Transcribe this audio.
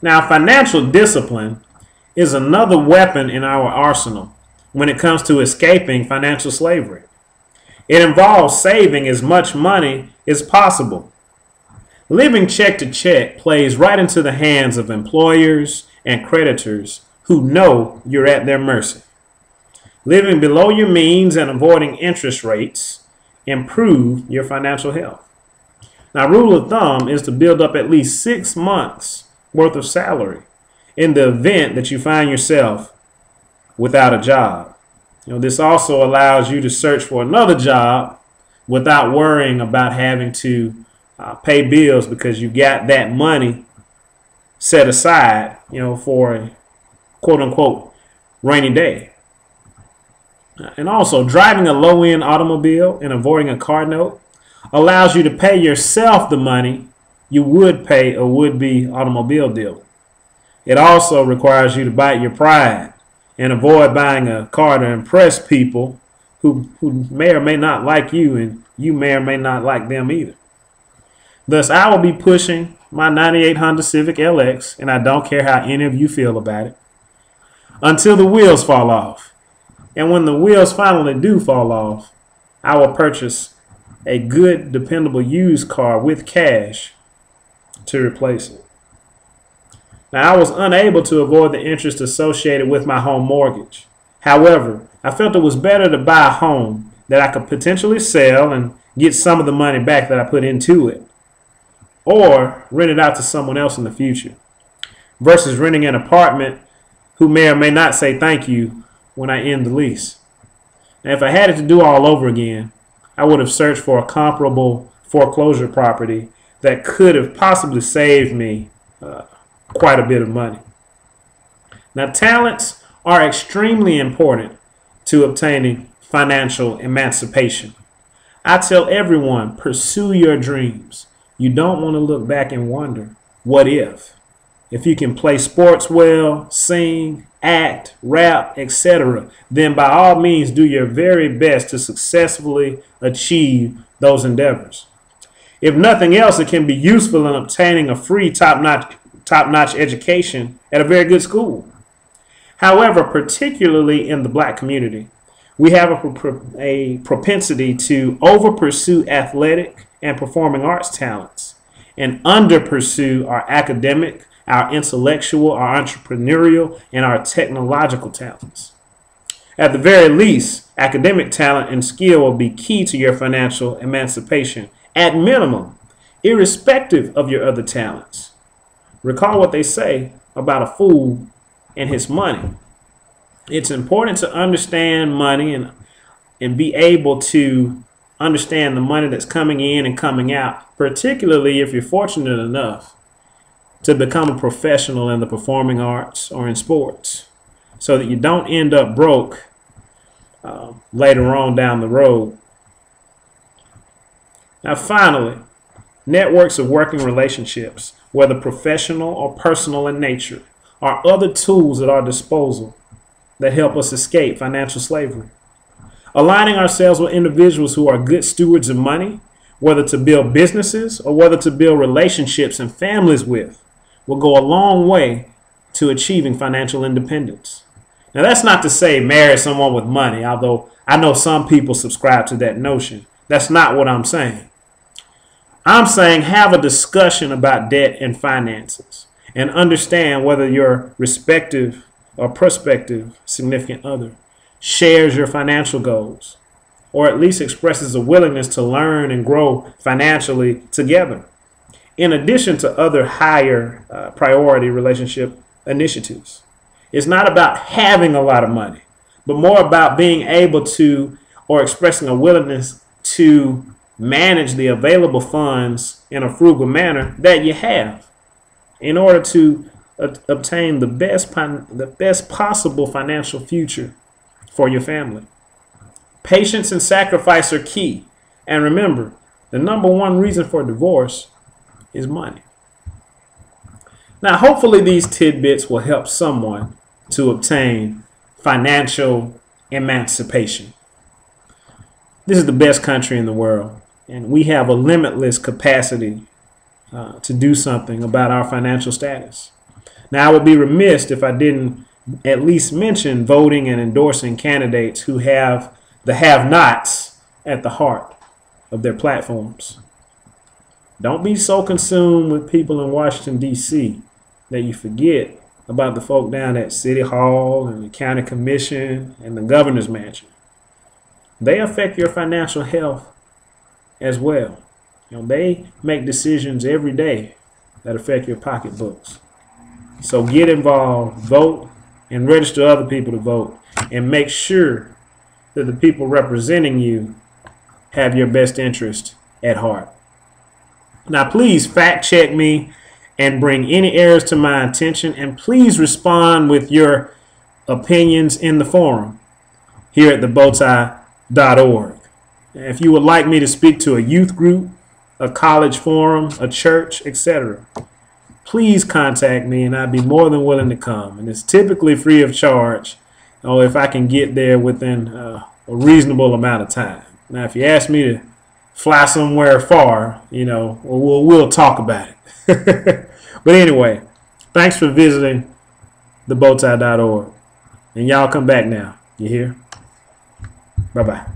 Now, financial discipline is another weapon in our arsenal when it comes to escaping financial slavery. It involves saving as much money as possible. Living check to check plays right into the hands of employers and creditors who know you're at their mercy. Living below your means and avoiding interest rates improve your financial health. Now, rule of thumb is to build up at least 6 months worth of salary in the event that you find yourself without a job. This also allows you to search for another job without worrying about having to pay bills because you got that money set aside, for a quote unquote rainy day. And also, driving a low-end automobile and avoiding a car note allows you to pay yourself the money you would pay a would-be automobile dealer. It also requires you to bite your pride and avoid buying a car to impress people who may or may not like you, and you may or may not like them either. Thus, I will be pushing my 98 Honda Civic LX, and I don't care how any of you feel about it, until the wheels fall off. And when the wheels finally do fall off, I will purchase a good, dependable used car with cash to replace it. Now, I was unable to avoid the interest associated with my home mortgage. However, I felt it was better to buy a home that I could potentially sell and get some of the money back that I put into it, or rent it out to someone else in the future, versus renting an apartment who may or may not say thank you when I end the lease. Now, if I had it to do all over again, I would have searched for a comparable foreclosure property that could have possibly saved me quite a bit of money. Now, talents are extremely important to obtaining financial emancipation. I tell everyone, pursue your dreams. You don't want to look back and wonder, what if? If you can play sports well, sing, act, rap, etc., then by all means do your very best to successfully achieve those endeavors. If nothing else, it can be useful in obtaining a free top-notch education at a very good school. However, particularly in the black community, we have a propensity to over-pursue athletic and performing arts talents and under-pursue our academic, our intellectual, our entrepreneurial, and our technological talents. At the very least, academic talent and skill will be key to your financial emancipation, at minimum, irrespective of your other talents. Recall what they say about a fool and his money. It's important to understand money and be able to understand the money that's coming in and coming out, particularly if you're fortunate enough to become a professional in the performing arts or in sports, so that you don't end up broke later on down the road. Now, finally, networks of working relationships, whether professional or personal in nature, are other tools at our disposal that help us escape financial slavery. Aligning ourselves with individuals who are good stewards of money, whether to build businesses or whether to build relationships and families with, will go a long way to achieving financial independence. Now, that's not to say marry someone with money, although I know some people subscribe to that notion. That's not what I'm saying. I'm saying have a discussion about debt and finances and understand whether your respective or prospective significant other shares your financial goals, or at least expresses a willingness to learn and grow financially together, in addition to other higher priority relationship initiatives. It's not about having a lot of money, but more about being able to, or expressing a willingness to, manage the available funds in a frugal manner that you have in order to obtain the best possible financial future for your family. Patience and sacrifice are key. And remember, the number one reason for divorce is money. Now, hopefully these tidbits will help someone to obtain financial emancipation. This is the best country in the world, and we have a limitless capacity to do something about our financial status. Now, I would be remiss if I didn't at least mention voting and endorsing candidates who have the have-nots at the heart of their platforms. Don't be so consumed with people in Washington, D.C. that you forget about the folk down at City Hall and the County Commission and the Governor's Mansion. They affect your financial health as well. They make decisions every day that affect your pocketbooks. So get involved, vote, and register other people to vote, and make sure that the people representing you have your best interest at heart. Now, please fact check me and bring any errors to my attention, and please respond with your opinions in the forum here at thebowtie.org. If you would like me to speak to a youth group, a college forum, a church, etc., please contact me and I'd be more than willing to come. And it's typically free of charge, or if I can get there within a reasonable amount of time. Now, if you ask me to fly somewhere far, we'll talk about it. But anyway, thanks for visiting thebowtie.org. And y'all come back now. You hear? Bye-bye.